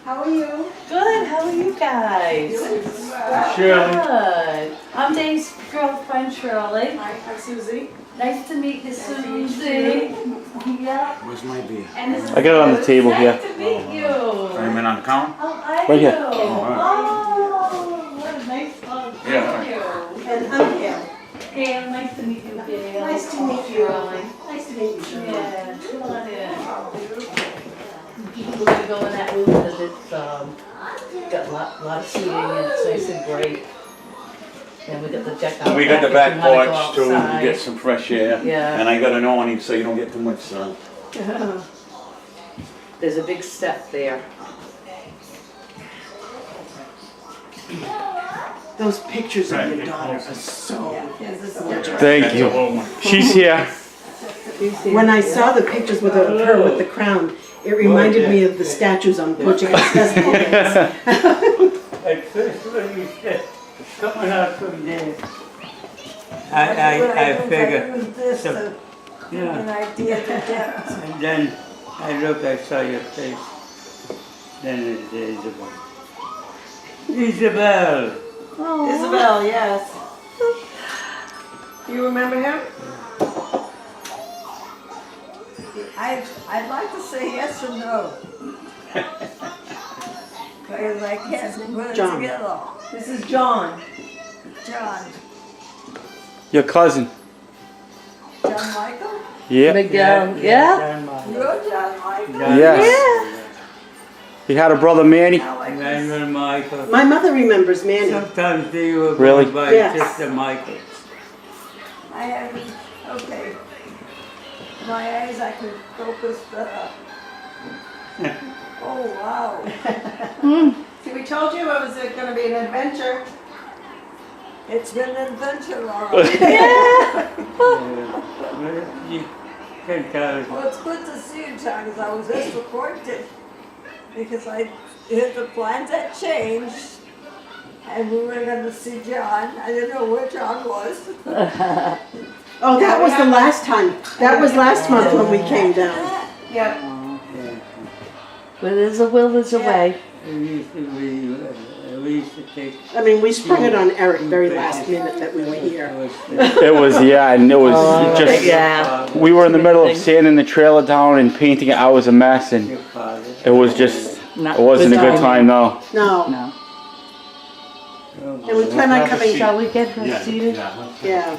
How are you? Good, how are you guys? Shirley. Good. I'm Dave's girlfriend, Shirley. Hi, Suzie. Nice to meet you, Suzie. Yeah. Where's my beer? And this is I got it on the table here. Nice to meet you. I'm in on the counter? How are Right here. you? Oh, what a nice hug. Yeah. Thank you. And I'm Gale. Gail, nice to meet you, Gail. Nice to meet you. Shirley. Nice to meet you, Shirley. Yeah, come on in. We're gonna go in that room because it's got a lot of seating and it's nice and great. And we got the deck out. We got the if back you wanna go porch too, to outside. get some fresh air. Yeah. And I got an awning so you don't get too much sun. There's a big step there. Those pictures of your daughter are so gorgeous. Thank you. She's here. When I saw the pictures with her with the crown, it reminded me of the statues on Portuguese festival days. At first when you said, coming out from there, I figured, so, yeah. And then I looked, I saw your face. Then it's Isabel. Isabel! Isabel, yes. You remember her? I'd like to say yes or no. Because I can't put it John. together. This is John. John. Your cousin. John Michael? Yeah. Miguel, yeah? John Michael. You're John Michael? Yes. He had a brother Manny. Now I can Emmanuel Michael. My mother remembers Manny. Sometimes they were Really? going by Yes. Sister Michael. I haven't, okay. My eyes, I can focus better. Oh, wow. See, we told you it was going to be an adventure. It's been an adventure, all right. Well, you can tell. Well, it's good to see you, John, because I was disappointed. Because I heard the plans had changed. And we were going to see John. I didn't know where John was. Oh, that was the last time. That was last month when we came down. Yeah. Where there's a will, there's a way. We used to take. I mean, we sprung it on Eric very last minute that we were here. It was, yeah, and it was just, Yeah. we were in the middle of sanding the trailer down and painting it. I was a mess and Your father. it was just, Not it wasn't a good time, no. No. No. And we plan on coming. Shall we get her seated? Yeah.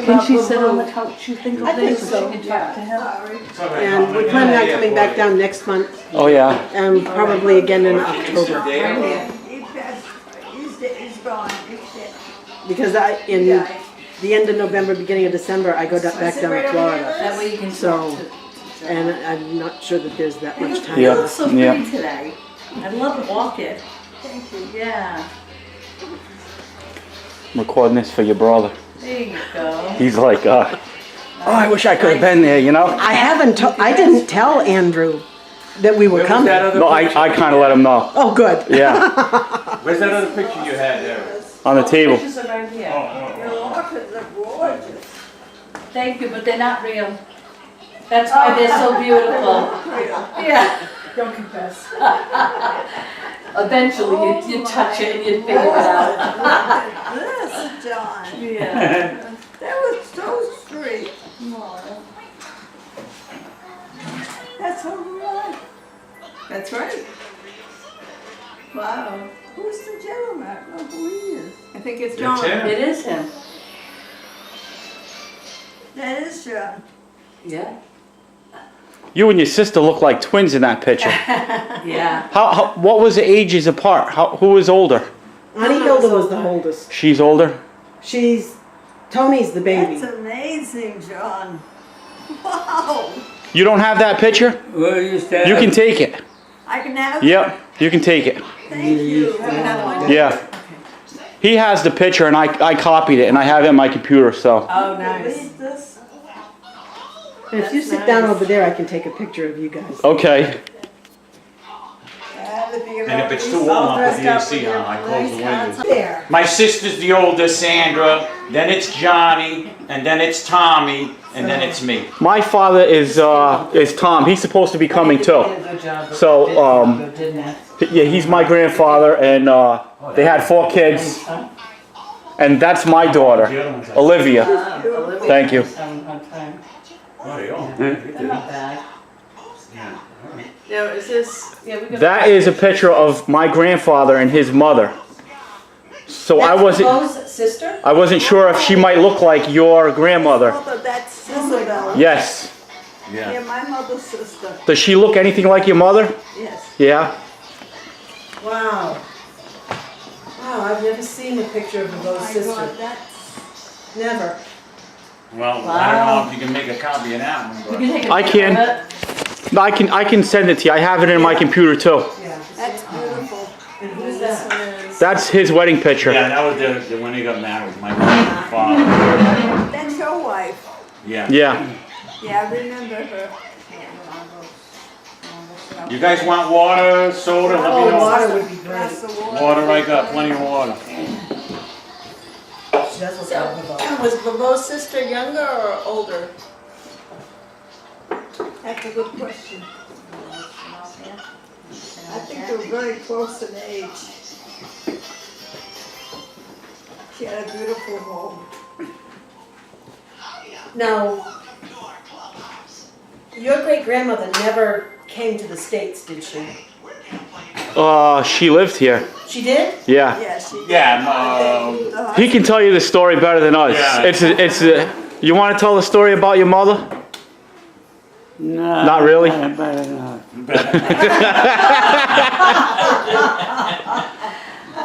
Can she sit on the couch, you think, I of this, think so so, she can talk to him? Sorry. And we plan on coming back down next month Oh, yeah. and probably again in October. He's gone. He's dead. Because in the end of November, beginning of December, I go back down to Florida. That way you can So- talk to. And I'm not sure that there's that much time. Yeah. You look so Yeah. pretty today. I love walking. Thank you. Yeah. I'm recording this for your brother. There you go. He's like, oh, I wish I could have been there, you know? I didn't tell Andrew that we were coming. No, I kind of let him know. Oh, good. Yeah, Where's that other picture you had there? on the table. Pictures are right here. Your orchids are gorgeous. Thank you, but they're not real. That's why they're so beautiful. Yeah. Don't confess. Eventually you touch it and you figure it out. This, John. Yeah. That was so sweet. That's all right. That's right. Wow. Who's the gentleman? I don't know who he is. I think it's That's him. It is him. That is John. Yeah. You and your sister look like twins in that picture. Yeah. What was the ages apart? Who was older? Auntie Hilda was the oldest. She's older? Tony's the baby. That's amazing, John. Wow. You don't have that picture? Well, you said. You can take it. I can have it? Yep, you can take it. Thank you. Yeah. He has the picture and I copied it and I have it on my computer, so. Oh, Read this. And if you sit down over there, I can take a picture of you guys. Okay. And if it's too warm, I'll put the AC on. I close the windows. There. My sister's the oldest, Sandra. Then it's Johnny, and then it's Tommy, and then it's me. My father is Tom. He's supposed to be coming too. Good job. So, Didn't it? Yeah, he's my grandfather, and they had 4 kids, and that's my daughter, Olivia. Olivia Thank you. was having a hard time. Oh, they all. They're not bad. Now, is this, yeah, we got. That is a picture of my grandfather and his mother. So I wasn't sure if she might look like your grandmother. Mother, that's Isabel. Yes. Yeah, my mother's sister. Does she look anything like your mother? Yes. Yeah. Wow. Wow, I've never seen a picture of Oh both my sisters. God, that's. Never. Well, I don't know if you can make a copy of that one, You but. can take a I picture can. of it. I can send it to you. I have it in my computer too. Yeah. That's beautiful. And who's This that? one is. That's his wedding picture. Yeah, that was the when they got married, my father. That's your wife. Yeah. Yeah. Yeah, I remember her. You guys want water, soda? Let me Oh, know. water would be Glass great. of water. Water, I got plenty of water. She does look like a Was Bevo's sister younger or older? That's a good question. I think they were very close in age. She had a beautiful home. Now, your great grandmother never came to the States, did she? She lived here. She did? Yeah. Yeah, she did. Yeah, He can tell you the story better than us. Yeah. You want to tell the story about your mother? No, Not really? better not.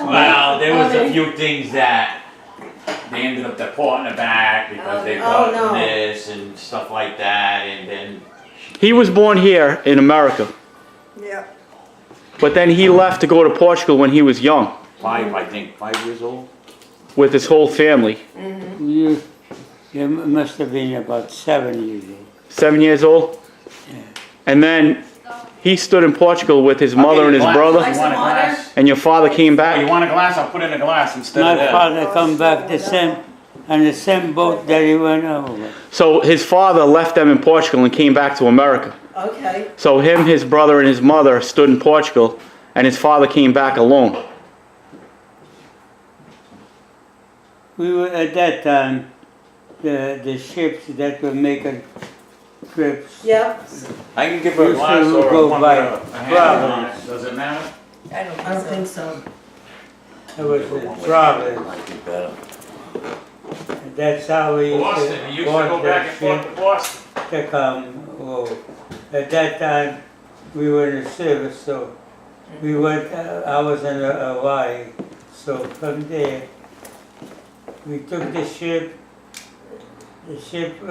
Well, there was a few things that they ended up deporting her back because they caught no. this and stuff like that, and then He was born here in America, Yeah. but then he left to go to Portugal when he was young 5 years old. with his whole family. You must have been about 7 years old. 7 years old? And then he stood in Portugal with his mother and his brother, You want a glass? and your father came Oh, you back. want a glass? I'll put in a glass instead of My that. father come back on the same boat that he went over. So his father left them in Portugal and came back to America. Okay. So him, his brother, and his mother stood in Portugal, and his father came back alone. We were at that time, the ships that were making trips. Yeah. I can give her a Used glass to or go one by with a handle on Providence. it. Does it matter? I don't I don't think so. It was a travel. That's how we Boston, you used to go board back the and forth ship to Boston. to come. Oh, at that time, we were in the service, so we went. I was in Hawaii, so from there we took the ship. The ship.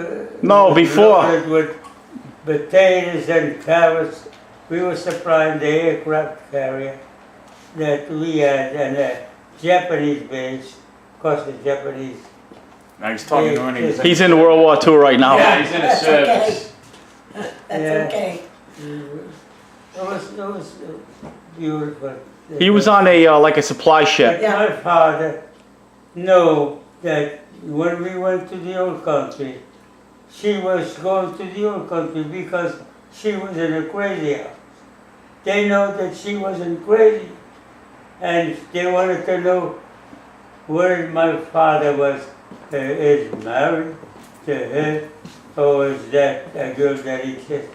No, was before. loaded with potatoes and carrots. We were supplying the aircraft carrier that we had, and a Japanese base. Of course, the Japanese. Now he's talking to anything. He's in World War II right now. Yeah, he's in a That's service. That's Yeah. okay. It was beautiful. He was on a like a supply ship. But my father knew that when we went to the old country, she was going to the old country because she was in a crazy house. They know that she wasn't crazy, and they wanted to know where my father was. Is married to her, or is that a girl that he just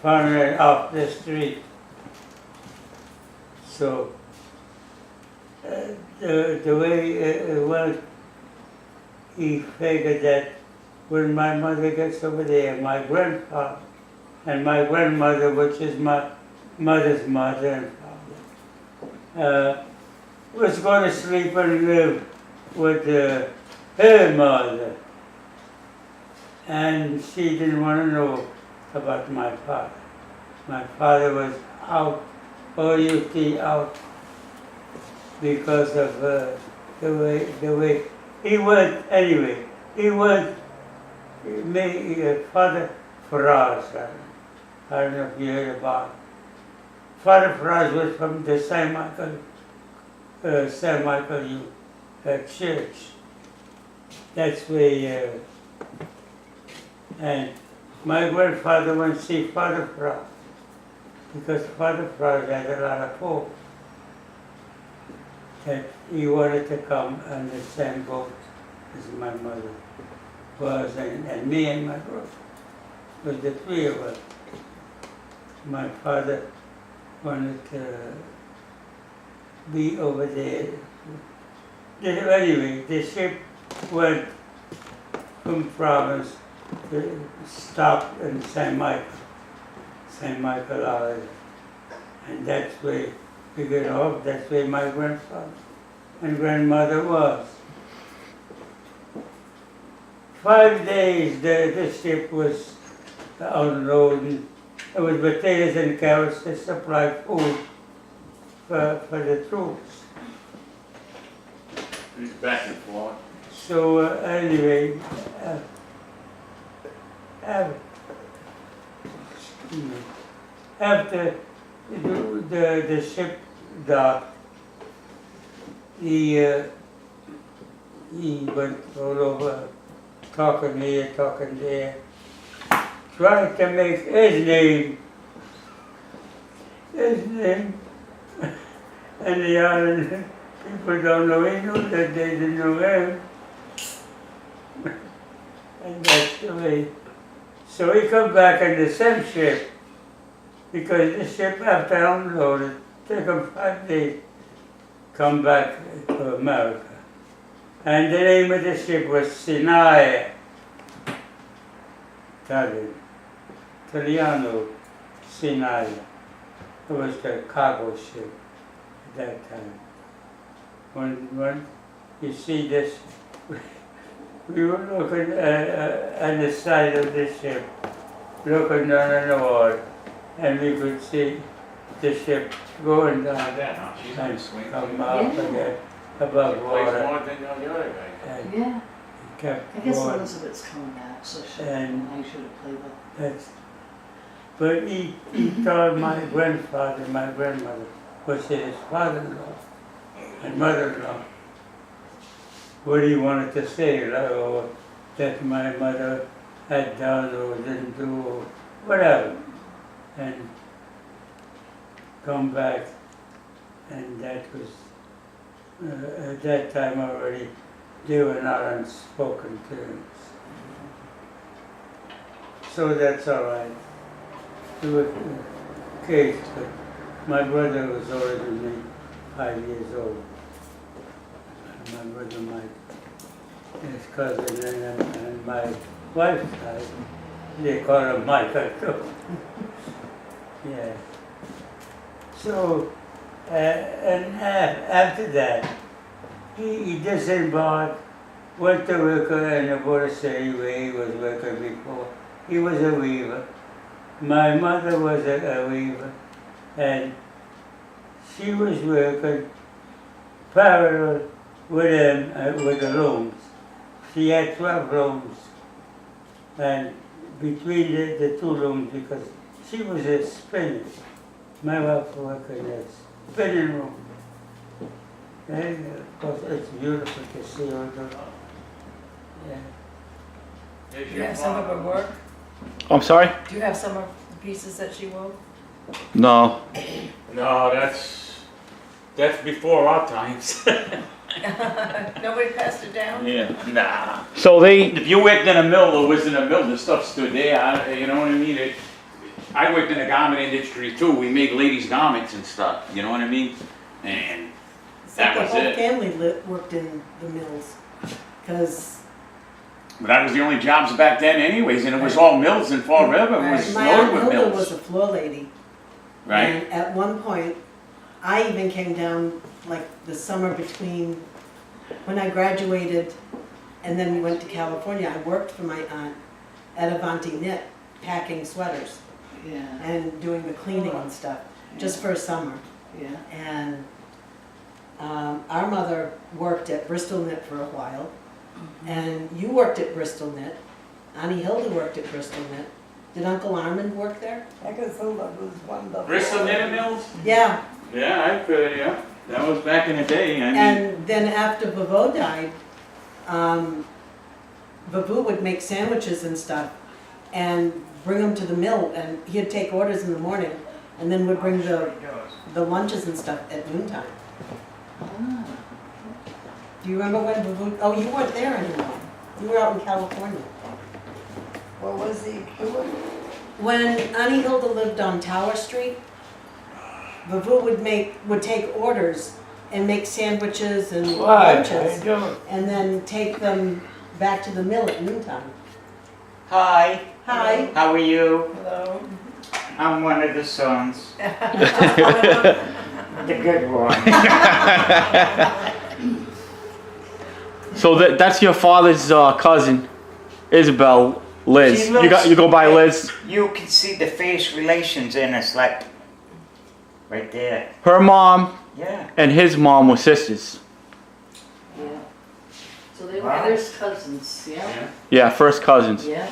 found her off the street? So the way it went, he figured that when my mother gets over there, my grandfather and my grandmother, which is my mother's mother and father, was going to sleep and live with her mother. And she didn't want to know about my father. My father was out, OUT out, because of the way he went. Anyway, he went. Father Faraz. I don't know if you heard about it. Father Faraz was from the St. Michael church. That's where. And my grandfather went to see Father Faraz. because Father Frost had a lot of hope that he wanted to come on the same boat as my mother was, and me and my brother, was the three of us. My father wanted to be over there. Anyway, the ship went from Providence to stop in St. Michael Island. And that's where we got off, that's where my grandfather and grandmother was. 5 days the ship was unloading. There was potatoes and carrots to supply food for the troops. He's back and forth. So anyway, after the ship docked, he went all over, talking here, talking there, trying to make his name, and the island people don't know him, that they didn't know him. And that's the way. So he come back in the same ship, because the ship after unloaded, took him 5 days, come back to America. And the name of the ship was Sinai, Italiano Sinai. It was the cargo ship at that time. When you see this, we were looking at the side of the ship, looking down on the water, and we could see the ship going down and come up again above water. And Yeah, it kept I guess going. Elizabeth's coming back, so she, And I should have played with. That's, but he told my grandfather, my grandmother, was his father-in-law and mother-in-law, what he wanted to say, like, or that my mother had done or didn't do or whatever, and come back, and that was, at that time already, they were not on spoken terms. So that's all right. It was a case, but my brother was older than me, 5 years old. My brother, his cousin, and my wife's side, they call him Michael too. Yeah. So, and after that, he disembarked, went to work in the border city where he was working before. He was a weaver. My mother was a weaver, and she was working parallel with him with the looms. She had 12 looms, and between the two looms, because she was a spinner. My wife worked in a spinning room. And of course, it's beautiful to see all the. Yeah. Do you have some of her work? I'm sorry? Do you have some of the pieces that she wove? No. No, that's before our times. Nobody passed it down? Yeah. Nah. So they, If you worked in a mill or was in a mill, the stuff stood there. You know what I mean? I worked in the garment industry too. We made ladies' garments and stuff. You know what I mean? And It's that like was the whole it. family worked in the mills, because But that was the only jobs back then, anyways. And it was all mills in Fall River. It was my loaded Aunt with Hilda was mills, a floor lady. right? And at one point, I even came down like the summer between when I graduated and then we went to California. I worked for my aunt at Avanti Knit, packing sweaters Yeah, and doing the cleaning and stuff, just for a summer. yeah. And our mother worked at Bristol Knit for a while, and you worked at Bristol Knit. Annie Hilda worked at Bristol Knit. Did Uncle Armand work there? I guess that was wonderful. Bristol Knitting Mills? Yeah. Yeah, I could, yeah. That was back in the day. I mean, And then after Vavo died, Vavu would make sandwiches and stuff and bring them to the mill, and he'd take orders in the morning, and then would bring the lunches and stuff at noontime. Ah. Do you remember when Babu, oh, you weren't there anymore. You were out in California. What was he doing? When Annie Hilda lived on Tower Street, Babu would take orders and make sandwiches and lunches, and then take them back to the mill at noontime. Hi, Hi. how are you? Hello. I'm one of the sons. The good one. So that's your father's cousin, Isabel, Liz. She You looks- go by Liz. You can see the face relations in us, like, right there. Her mom Yeah. and his mom were sisters. Yeah. So they were Wow. first cousins, yeah? Yeah, first cousins. Yeah. So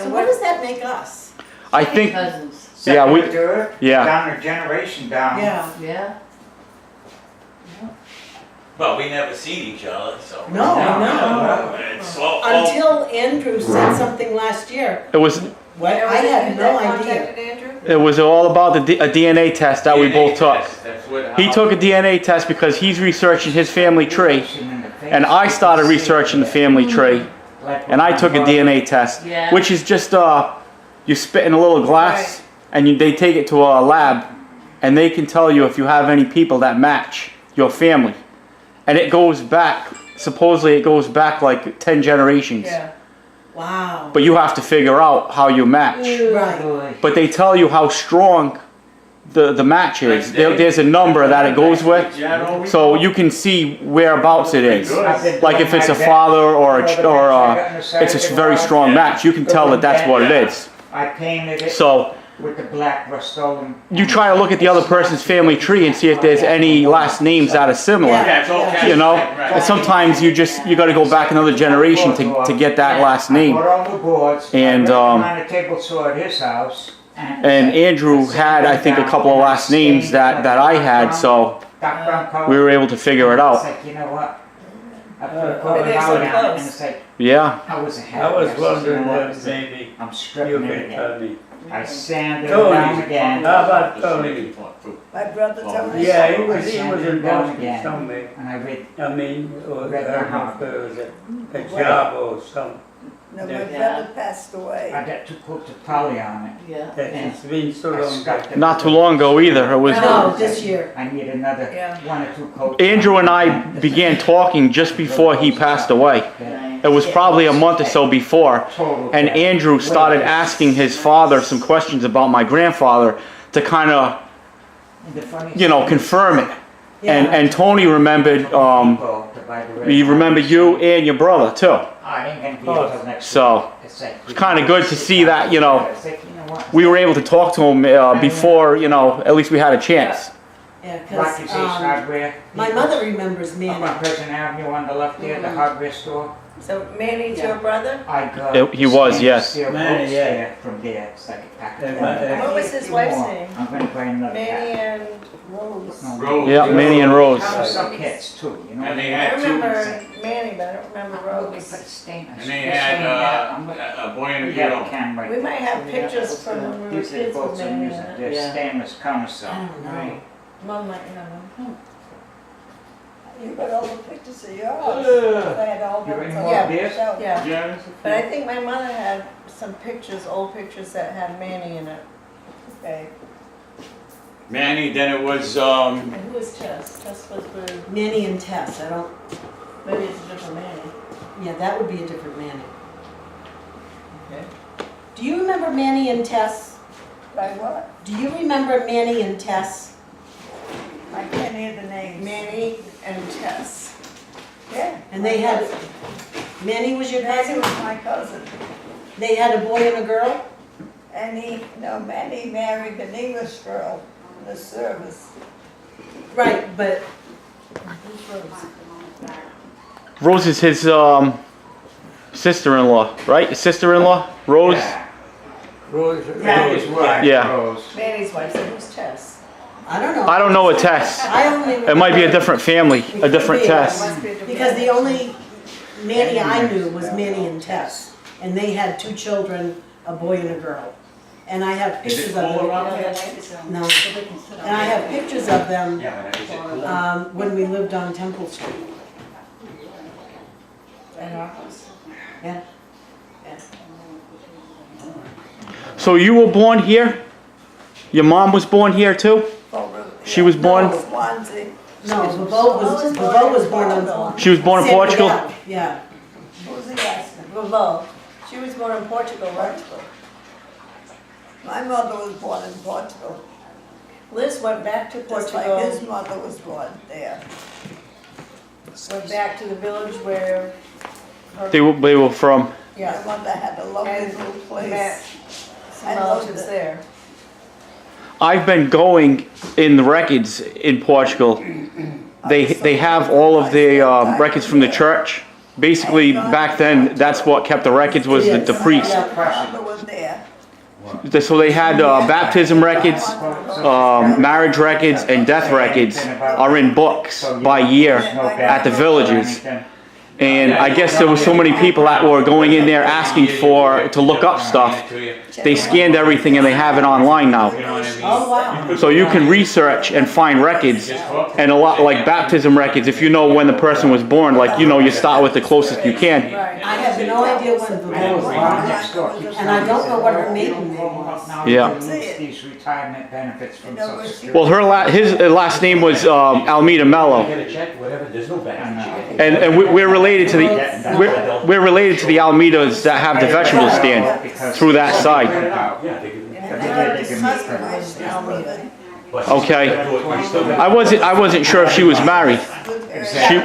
And what does that make us? I think. Cousins, Yeah, we- Second or third, Yeah. down a generation down. Yeah. yeah. But we never seen each other, so. No, no. It's all, Until Andrew said something last year. It was What? And I had no idea. contacted Andrew? it was all about a DNA test that we both took. That's what, He took a DNA test because he's researching his family tree, and I started researching the family tree, and I took a DNA test, Yeah. which is just you spit in a little glass, and they take it to a lab, and they can tell you if you have any people that match your family, and it goes back. Supposedly, it goes back like 10 generations. Yeah. Wow. But you have to figure out how you match. Right. But they tell you how strong the match is. There's a number that it goes with, so you can see whereabouts it is. Like if it's a father or it's a very strong match, you can tell that that's what it is. I painted it So with the black Rust-Oleum. you try to look at the other person's family tree and see if there's any last names that are similar. Yeah, it's all You know, right. and sometimes you got to go back another generation to get that last I name. put all the boards. And, on a table saw at his house. And Andrew had, I think, a couple of last names that I had, so Dark brown color. we were able to figure it It's out. like, you know what? I put a But coat they're so down and close. it's like, Yeah. I was happy. I was said, wondering you know what? that maybe I'm you stripping it could again. tell me. I sanded it Tony. down again. How about Tony? My brother told me. Yeah, he so. was in Boston again. somewhere. And I read, I mean, or I Read the don't know if it was a job or something. No, my Yeah. brother passed away. I got 2 coats of poly on it. Yeah. That it's been so I long. stuck it. Not too long ago either. It was No, this year. I need another Yeah. 1 or 2 coats. Andrew and I began talking just before he passed away. It was probably a month or so before, Total and death. Andrew started asking his father some questions about my grandfather to kind of, The funny confirm it. Yeah. And Tony remembered, he remembered you and your brother too. I ain't gonna be able to next So week. It's like, it's kind of good to see that, It's like, you know what? we were able to talk to him before, at least we had a chance. Yeah, Rocky because Face Hardware. my mother remembers Up Manny. on Pleasant Avenue on the left there, the hardware store. So Manny's your brother? I got. He was, stainless yes. steel Manny, bolts yeah. there from there. It's like a pack of What was his wife's name? I'm gonna buy another Manny pack. and Rose. No, Rose. Yeah, Manny and Rose. Some kits too, you know. And they I had two, remember Manny, but I don't remember Rose. and they had a boy and a Yeah, girl. we can right We might have there. pictures from when we were These are kids with bolts I'm Manny in using. it. They're Yeah. stainless I countersunk. don't know. Mom might know them. You got all the pictures of yours. I had all You those bring on more the beers? shelf. Yeah, Yeah, there's a but I few. think my mother had some pictures, old pictures that had Manny in it. Okay. Manny, then it was, And who was Tess? Tess was with, Manny and Tess, I don't, maybe it's a different Manny. yeah, that would be a different Manny. Okay. Do you remember Manny and Tess? By what? Do you remember Manny and Tess? I can't hear the names. Manny and Tess. Yeah. And they had, Manny was your Manny cousin? was my cousin. They had a boy and a girl? Manny married an English girl in the service. Right, but Rose is his sister-in-law, right? Sister-in-law, Rose. Yeah. Rose, Manny's wife, Yeah. Rose. Manny's wife, so who's Tess? I don't know. I don't know a Tess. I only It might be a different family, a different Tess. Must be a different Because the Manny. only Manny I knew was Manny and Tess. And they had 2 children, a boy and a girl. And I have Is pictures it of cooler them. up there? No, and I have pictures of them, Yeah, but is it cooler? when we lived on Temple Street. In our house. Yeah. So you were born here? Your mom was born here too? She was born, Swansea. No, Bebo was born on. she was born in San Portugal? Miguel, yeah. Who's the guy? Revo. She was born in Portugal, right? My mother was born in Portugal, Liz went back to just like his Portugal, mother was born there. went back to the village where her, They were from, My yeah, mother had a lovely and little met place. some I loved relatives it. there. I've been going in the records in Portugal. They have all of the records from the church. Basically, back then, that's what kept the records was the priest. My mother was there. So they had baptism records, marriage records, and death records are in books by year at the villages. And I guess there were so many people that were going in there asking to look up stuff. They scanned everything and they have it online now. Oh, wow. So you can research and find records, and a lot like baptism records, if you know when the person was born, like you start with the closest you can. Right. I have no idea when Bebo was born, and I don't know what her maiden name was. Yeah. These retirement benefits from Social Security. Well, his last name was Almeida Mello, Get a check, whatever, there's no balance. and we're related to the we're related to the Almeidas that have the vegetable stand through that side. Yeah, they can. And then his husband was Almeida. Okay. I wasn't sure if she was married.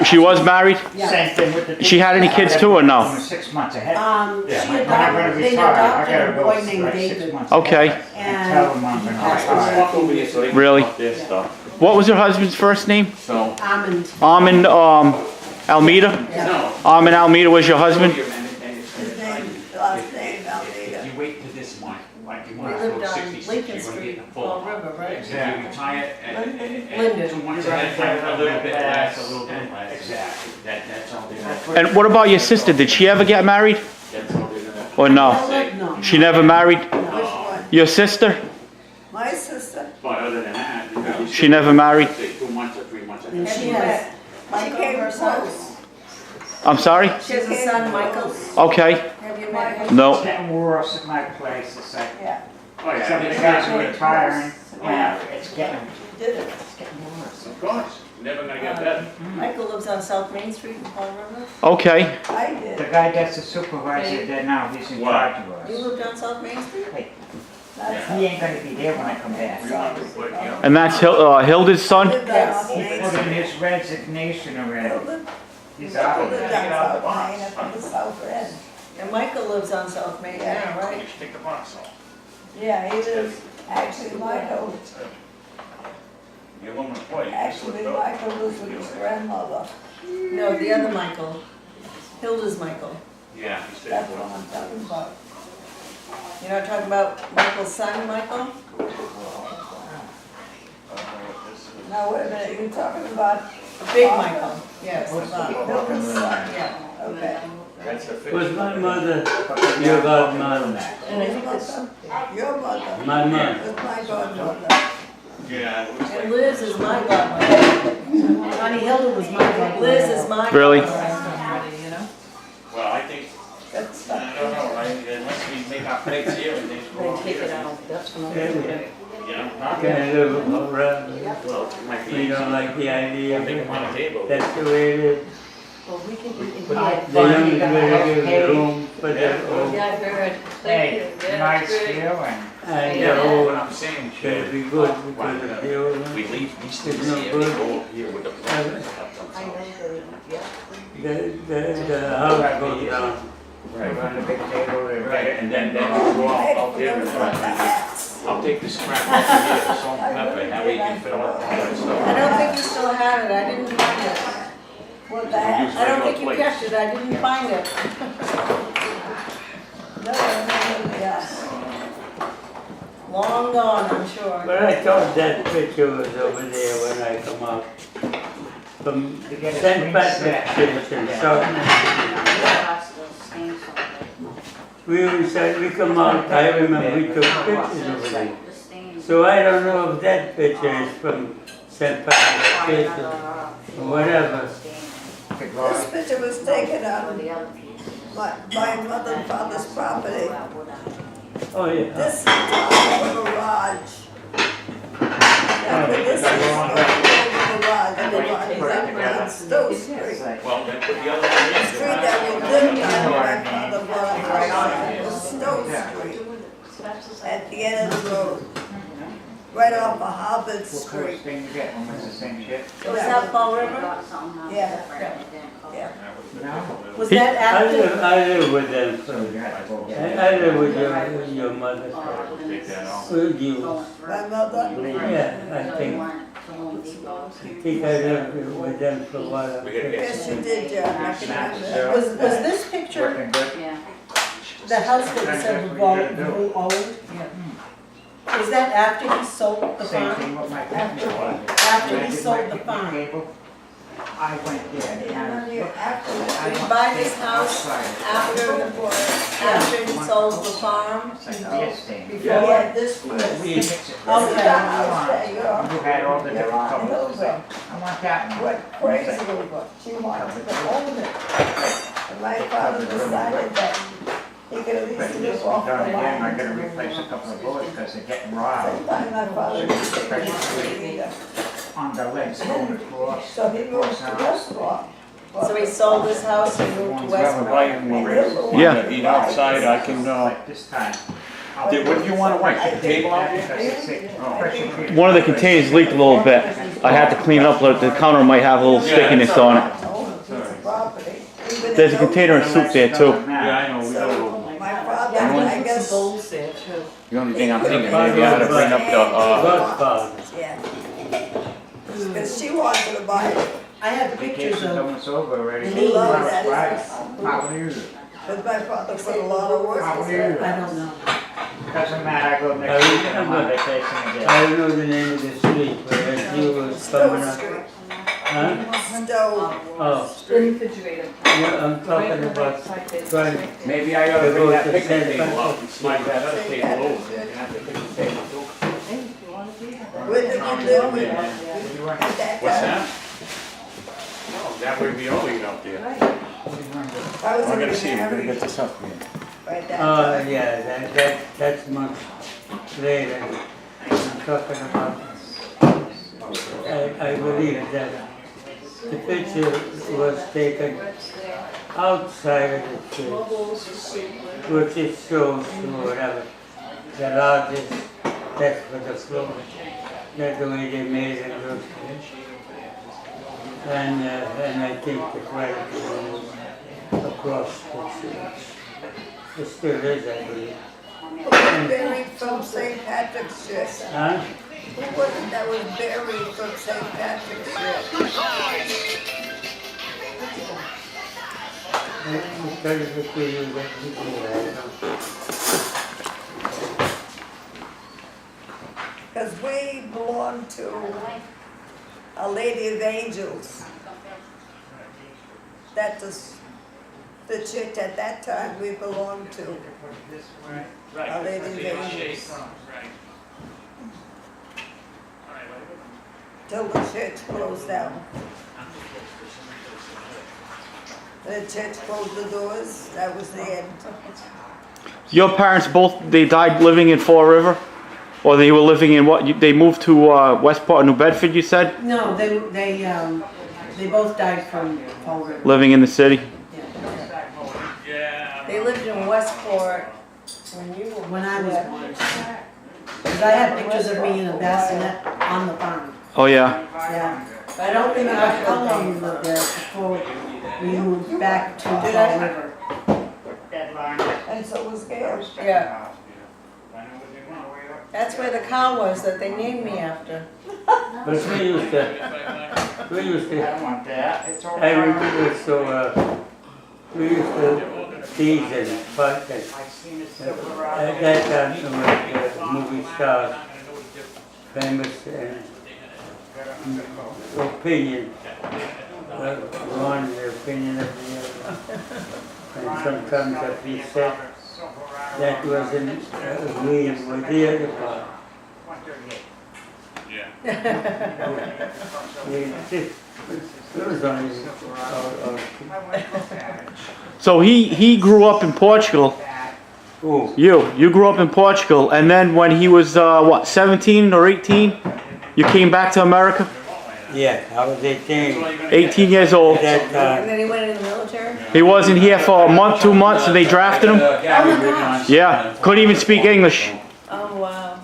She was married. Same thing with the. She had any kids too or no? 6 months ahead. She When I'm gonna adopted, they retire, I adopted gotta a go boy named like 6 David. months Okay. ahead and tell them I'm gonna retire. Walk over here so they can Really? put their stuff. What was her husband's first name? So, Almond. Armin Almeida. no. Armin Almeida was your husband? His name, last name Almeida. If you wait to this month, like you We want to go lived to on 66, Lincoln you're gonna Street, get the Fall full. River, right? If you retire Linden. at 2 months ahead, a little bit less, a little bit less. Exactly. That's all they're gonna, And what about your sister? Did she ever get married? that's all they're gonna. Or no? No. She never married? Which one? Your sister? My sister. But other than that, you know. She never married? Say 2 months or 3 months And ahead. she has, Michael, came her son. close. I'm sorry? She has a son, Michael. Okay. Have you met him? No. It's getting worse at my place. It's like Yeah. Oh, yeah. some of the it's guys not are good. retiring. Yeah, it's getting. Did it. Of course, never gonna get better. Michael lives on South Main Street in Fall River. Okay. I The did. guy that's the supervisor there now, he's in What? charge of You us. lived on South Main Street? That's He ain't gonna be there when I come back. But, you know, And that's Hilda's son? lived on Yes. South He Main put in Street. his resignation already. Lived He's out of on there. South Main, up in the south end. And Michael lives on South Main now, right? just take the box off. Yeah, he lives, actually Michael, The aluminum foil, you can actually slip it up. Michael lives with his grandmother. No, the other Michael. Hilda's Michael. Yeah. he said, That's what I'm talking about. You're not talking about Michael's son, Michael? Now, wait a minute, you're talking about Big Michael, yes. Hilda's son? Yeah. Okay. That's the fix. Was my mother your godmother? And I think it's, Your mother My mother. was my godmother. Yeah, it looks and like. Liz is my godmother. Connie Hilda was my godmother. Liz is my Really? godmother, you know? Well, I think, That's I don't know, right, unless we make our plates here and things go up here. That's You know, not Can I live around? well, it might be You easy. don't like the idea Make them on the table. that's the way it is. Well, we can eat in But here. I- They usually give room for the old Yeah, I heard. Hey, Yeah, nice good. feeling. and Yeah. the What old I'm saying, should Sharon, be good why because the old one, we leave these It's things no here, they good. go up here with the plants. I know that, yeah. the house goes down. Right, on the big table, they're Right, right. and then I'll go out there and I'll take the scrap off of here, the salt and pepper, and that way you can fill up all that I stuff. don't think you still had it, I didn't find it. What the heck? I don't think you kept it, I didn't find it. No, yeah. Long gone, I'm sure. But I thought that picture was over there when I come out from To get a St. screen Patrick's set. Station, Yeah. South Main. we come out, I remember we took pictures over there. So I don't know if that picture is from St. Patrick's Day or whatever. This picture was taken on my mother and father's property. Oh, yeah. This is the garage. This is the garage on Stowe Street. Well, then put the other The one street that we lived on, my father bought a house on, was Stowe Street. At the end of the road, right off of Harvard Street. Was that Fall River? Yeah, yeah. Was that after? I live with them first. I live with your mother first. With you. My mother, Yeah, I think I lived with them for a while. yes, you did, John, I can remember. Was this picture, the house that you said who owned? Was that after he sold the farm? After he sold the farm? I went there. Did you buy this house after he sold the farm? Yeah, this was. We mix it. This is the house that You you're. had all the different colors. I want that one. Went crazy over, she wanted to own it. And my father decided that he could at least live off the Done again, I land. gotta replace a couple of boards because they're getting raw Sometime my father didn't take it either. on the legs going across. So he moved to Westlaw. So he sold his house and moved to Westport. Yeah. Eat outside, I can, Like this time. what do you want to wipe? The table out there? One of the containers leaked a little bit. I had to clean it up, but the counter might have a little stickiness on it. There's a container of soup there too. Yeah, I know, we gotta go. So my father, I guess, Bowls there too. The only thing I'm thinking, maybe I gotta bring up the, Godfather. yeah. Because she wanted to buy it, I have pictures Vacation's of, almost over already. He loved that Right. house. How are you? but my father put a lot of work How into are it. you? I don't know. Doesn't matter, I go next week and I'm on vacation again. I don't know the name of the street, but as you was coming Stowe up. Street, Huh? Stowe. Oh, Refrigerator. yeah, I'm talking about trying. maybe I ought to They bring go that to picnic St. table up Patrick's and slide that other St. table over. Patrick's Day. You can have the picnic table too. Where did you live with at that What's time? that? Oh, that way we all eat out there. I was I'm in gonna see, we're gonna married get this up here. right that Oh, time. yeah, that's much later. I'm talking about, I believe that the picture was taken outside of the church, which it shows or whatever, the largest, that's for the floor. That's the way they made it look. And I think the credit was across the church. It still is, I believe. Who was buried from St. Patrick's Church? Huh? Who was it that was buried from St. Patrick's Church? I tell you the truth, that people, I don't know. Because we belonged to a Lady of Angels. That was the church at that time we belonged to. A Lady of Angels. Till the church closed down. The church closed the doors, that was the end. Your parents both, they died living in Fall River? Or they were living in what, they moved to Westport, New Bedford, you said? No, they both died from Fall River. Living in the city? They lived in Westport when you were. When I was born. Because I have pictures of me in a bassinet on the farm. Oh, yeah. Yeah. But I don't remember how long we lived there before we moved back to Fall River. And so was Gale. Yeah. That's where the cow was that they named me after. But we used to, I don't want that, it's all I right. remember so, we used to tease and fight and I seen it at silver around. that time, some of the movie stars, famous opinion, one the opinion of the other. And sometimes if he said that wasn't agreeing with the other part. It was only, So he grew up in Portugal. oh, You grew up in Portugal, and then when he was what, 17 or 18, you came back to America. yeah, I was 18 18 years old. at that And time. then he went in the military? He wasn't here for a month, 2 months, and they drafted him. Yeah, couldn't even speak English. Oh, wow.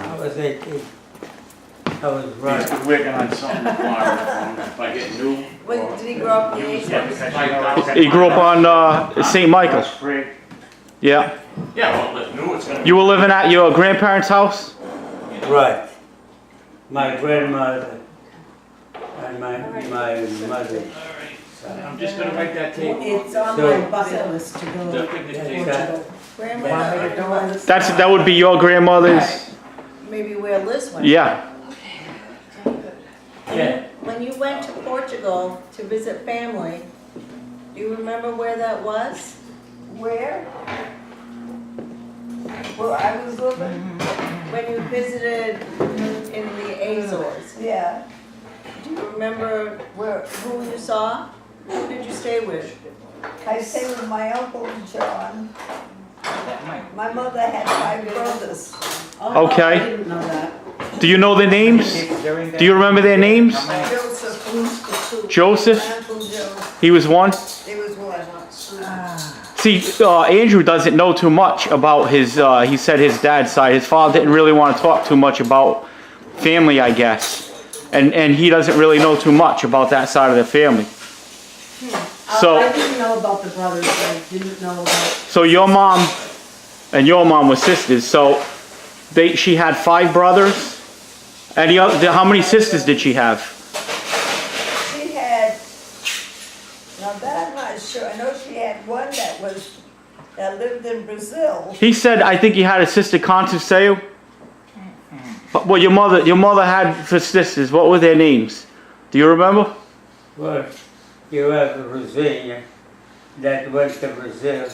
I was 18. I was right. Working on something if I get new. Did he grow up in the 80s? He grew up on St. Michael. Yeah. Yeah, well, if new, it's gonna be. You were living at your grandparents' house? Right. My grandmother and my mother. I'm just gonna write that table. It's on So- my bucket list to go The to picnic That's table. that. Grandmother, That would be your grandmother's. maybe where Liz went. Yeah. Yeah. When you went to Portugal to visit family, do you remember where that was? Where? Well, I was living, When you visited in the Azores? yeah, Do you remember who you saw? Who did you stay with? I stayed with my uncle John. My mother had 5 brothers. Oh, Okay. I didn't know that. Do you know their names? Do you remember their names? Joseph, Joseph, my uncle Joe, he was one. it was one. See, Andrew doesn't know too much about his, he said his dad's side. His father didn't really want to talk too much about family, I guess. And he doesn't really know too much about that side of the family. So, I didn't know about the brothers, I didn't know about, so your mom and your mom were sisters. So she had 5 brothers. Any other, how many sisters did she have? She had, now that I'm not sure, I know she had one that lived in Brazil. He said, I think he had a sister, Consuelo. Well, your mother had for sisters. What were their names? Do you remember? Well, you have a Brazilian that went to Brazil.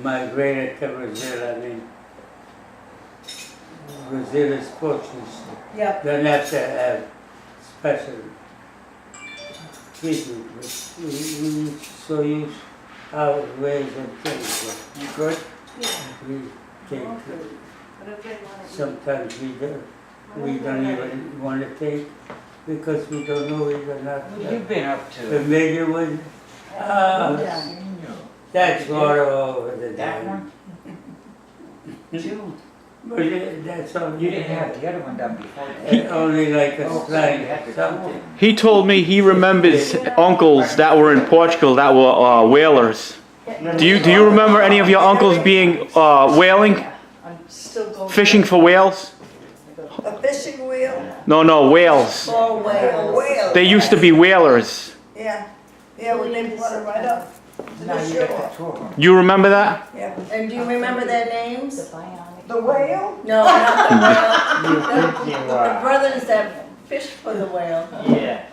Migrated to Brazil, I mean. Brazil is Portuguese. yeah. Don't have to have special treatment, but we so use our ways and things. Good? We take, sometimes we don't even want to take because we don't know we're gonna What have you been up the to? major one, that's water over the That dam. one? Two. But that's all. You didn't have the other one done before. Only like a Oh, so you slide, had to something. He told me he remembers uncles that were in Portugal that were whalers. Do you remember any of your uncles being whaling, fishing for whales? A fishing wheel, No, whales. Four whales. whale. They used to be whalers. Yeah, when they brought it right up to Now the you got shore. the two of them. You remember that? Yeah, And do you remember their names? the whale, No, not the whale. You, The brothers that fished for the whale. yeah.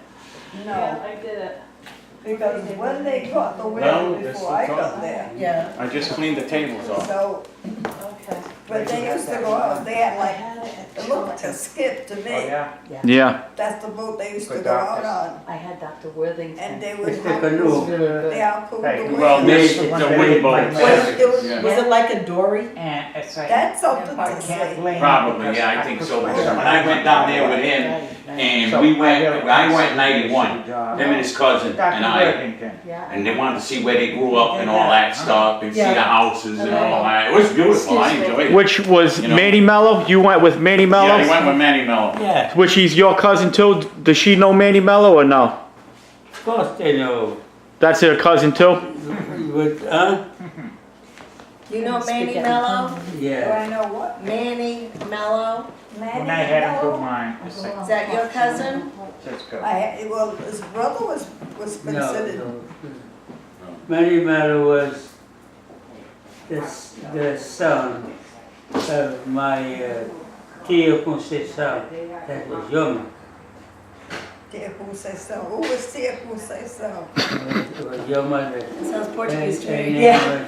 no, I did it. because when they caught the No, whale that's before the I got problem. there, Yeah. I just cleaned the tables off. so, Okay. but they used to go out, they had like, it looked like a skip to Oh, me. yeah? Yeah. That's the boat they used to Good go out doctors. on, I had Dr. Worthington. and they would It's the canoe. they outpulled the Hey, Well, whale. this, the wooden boat. Was Yeah. it like a dory? And it's like, That's something I to can't say. blame you Probably, because yeah, I think so, put because my- when I went down there with him, and we went, I went 91, him and his cousin and I, Yeah. and they wanted to see where they grew up and all that stuff, and see Yeah. the houses and all that. It was beautiful, I enjoyed it. Which was You know. Manny Mello? You went with Manny Yeah, Mello? he went with Manny Mello. Yeah, Which he's your cousin too? Does she know Manny Mello or no? of course they know. That's her cousin too? But, You know Manny Mello? Do yeah. I know what? Manny Mello? When I had him do mine, it's like, Is that your cousin? let's go. Well, his brother was No, considered, no. Manny Mello was the son of my Tia Conceição, that was young. Tia Conceição. Who was Tia Conceição? It was your mother. It sounds Portuguese to And me. name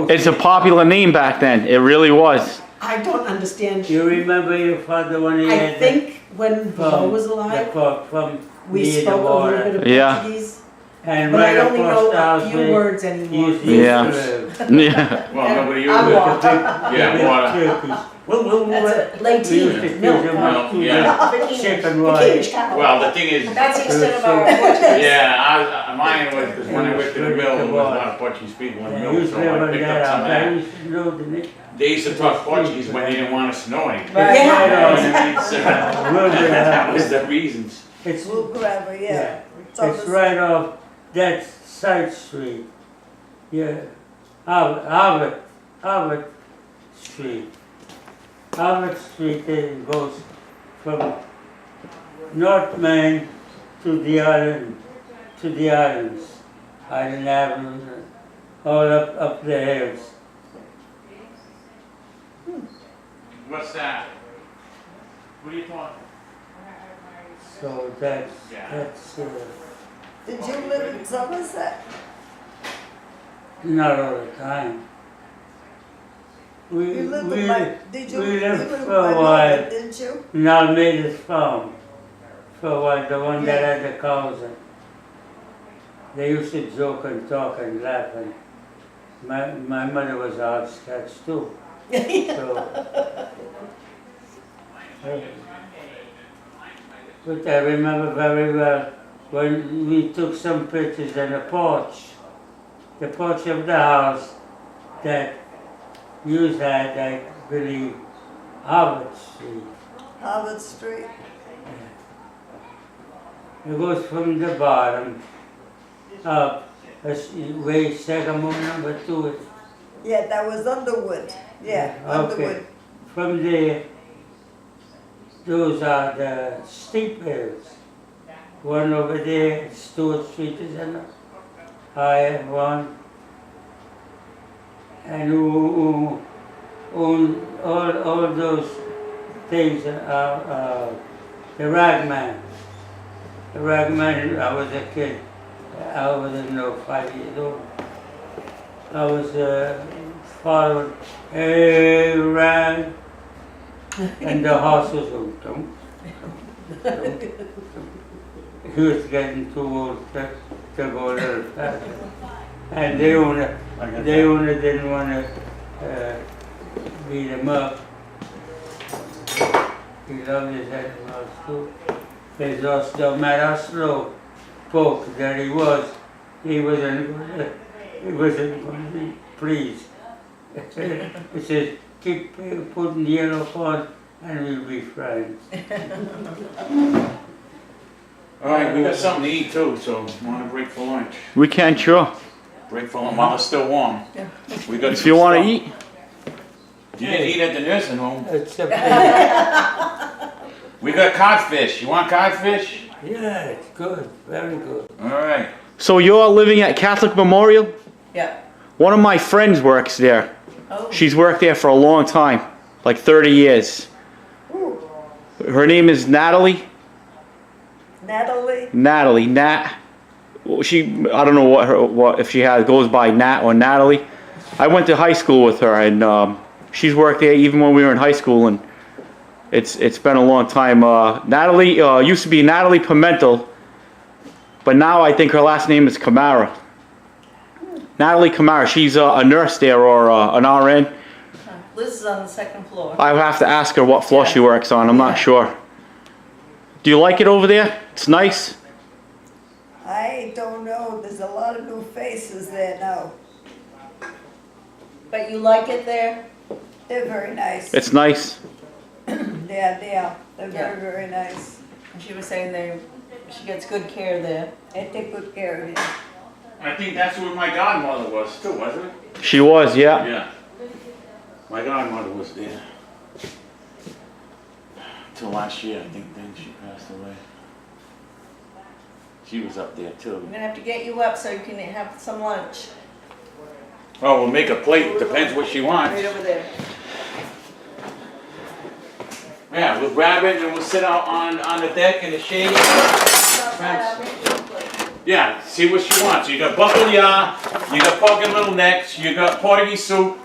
was It's a popular name back then. It really was. I don't understand. You remember your father when he I had think when Bo was the alive, cook from we near the spoke a little bit water. of Yeah. Portuguese, And but I right only across know the a house few where words he anymore. used to Yeah. live. Yeah. Well, nobody I uses walk. Yeah, The water. turkeys. That's a late We used tea. to feed Milk. them Milk, up to yeah. the chicken The wire. cage cow. Well, the thing is, That's the extent of our Portuguese. yeah, mine was, because when I worked in the mill, there was a lot of Portuguese people in the And mill, used so to live I on picked that up some of house. I that. used to know the name. They used to talk Portuguese when they didn't want us to know anything. Right. You know what Yeah. I mean? So, that was the reasons. It's, Blue Grabber, yeah. it's right off that side street. Yeah. Harvard Street. Harvard Street it goes from North Main to the island, to the islands. Island Avenue, all up the hills. What's that? What are you talking? So that's Did you live in Somerset? not all the time. We You lived we with my, did you, we you lived lived with for my a mother, while. didn't you? in Almeida's farm for a while, the one that Yeah. had the cows. They used to joke and talk and laugh, and my mother was a hopscotch too. So, but I remember very well when we took some pictures in the porch of the house that you had, I believe, Harvard Street. Harvard Street. It goes from the bottom up, way Sagamore number 2. Yeah, that was Underwood. Yeah, Okay. Underwood. From there, those are the steep hills. One over there, Stewart Street is in a higher one. And who own all those things are the Ragman. The Ragman, I was a kid. I wasn't 5 years old. I was following, hey, Rag. And the horse was going, don't. He was getting too old to go a little faster. And the owner didn't want to beat him up. He loved his animals too. His horse, no matter how slow folk that he wasn't going to be pleased. He says, keep putting yellow on and we'll be friends. All right, we got something to eat too, so want to break for lunch? We can, sure. Break for lunch while it's still warm. We got If some you want to stuff. eat. You didn't eat at the nursing home. Except We got codfish. You want codfish? yeah, it's good, very good. All right. So you're living at Catholic Memorial? Yeah. One of my friends works there. Oh. She's worked there for a long time, like 30 years. Her name is Natalie. Natalie? Nat. I don't know what if she goes by Nat or Natalie. I went to high school with her, and she's worked there even when we were in high school, and it's been a long time. Natalie used to be Natalie Pimentel, but now I think her last name is Camara. Natalie Camara. She's a nurse there or an RN. Liz is on the second floor. I would have to ask her what floor she works on. I'm not sure. Do you like it over there? It's nice. I don't know. There's a lot of new faces there now. But you like it there? They're very nice. It's nice. They're Yeah. very, very nice. And she was saying she gets good care there. They take good care of you. I think that's where my godmother was too, wasn't it? She was, yeah. Yeah. My godmother was there. Till last year, I think, then she passed away. She was up there too. I'm gonna have to get you up so you can have some lunch. Oh, we'll make a plate, depends what she wants. Right over there. Yeah, we'll grab it and we'll sit out on the deck in the shade. Yeah, see what she wants. You got buckle ya, you got fucking little necks, you got Portuguese soup,